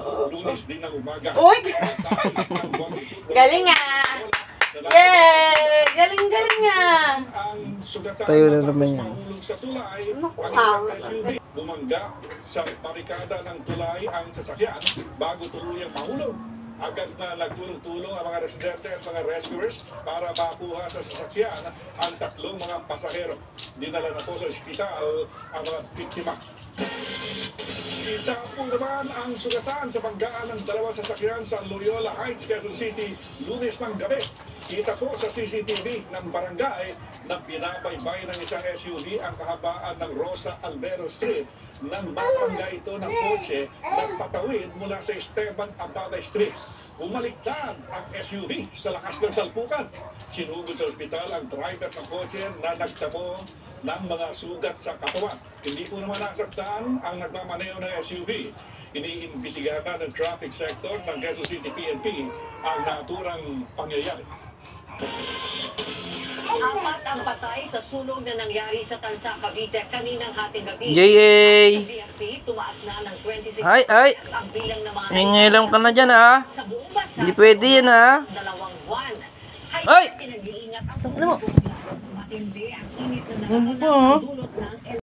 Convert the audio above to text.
Lunes din ng umaga. Uy! Galing ah! Yay! Galing-galing nga! Tayo na naman yan. Sa tulay, Naku, ang isang SUV bumangga sa barikada ng tulay ang sasakyan bago tuluyang mahulog. Agad na nagtulong-tulong ang mga residente at mga rescuers para makuha sa sasakyan ang tatlong mga pasahero. Dinala na po sa ospital ang mga biktima. Isa po naman ang sugatan sa banggaan ng dalawang sasakyan sa Loyola Heights, Quezon City, Lunes ng gabi. Kita po sa CCTV ng barangay na binabaybay ng isang SUV ang kahabaan ng Rosa Albero Street nang mapangga ito ng kotse na patawid mula sa Esteban Abada Street. Umaligtad ang SUV sa lakas ng salpukan. Sinugod sa ospital ang driver ng kotse na nagtamo ng mga sugat sa katawan. Hindi po naman nasaktan ang nagmamaneho ng SUV. Iniimbisigahan ng traffic sector ng Quezon City PNP ang naturang pangyayari. Apat ang patay sa sunog na nangyari sa Tansa, Cavite kaninang hating gabi. Yay! Sa BFP, tumaas na ng 26 Ay! ang bilang ng mga Hingilam ka na dyan ah. sa buong bansa. Hindi pwede yan ah. Dalawang buwan. Ay! Pinag-iingat ang Ano mo? matindi ang init na dulot ng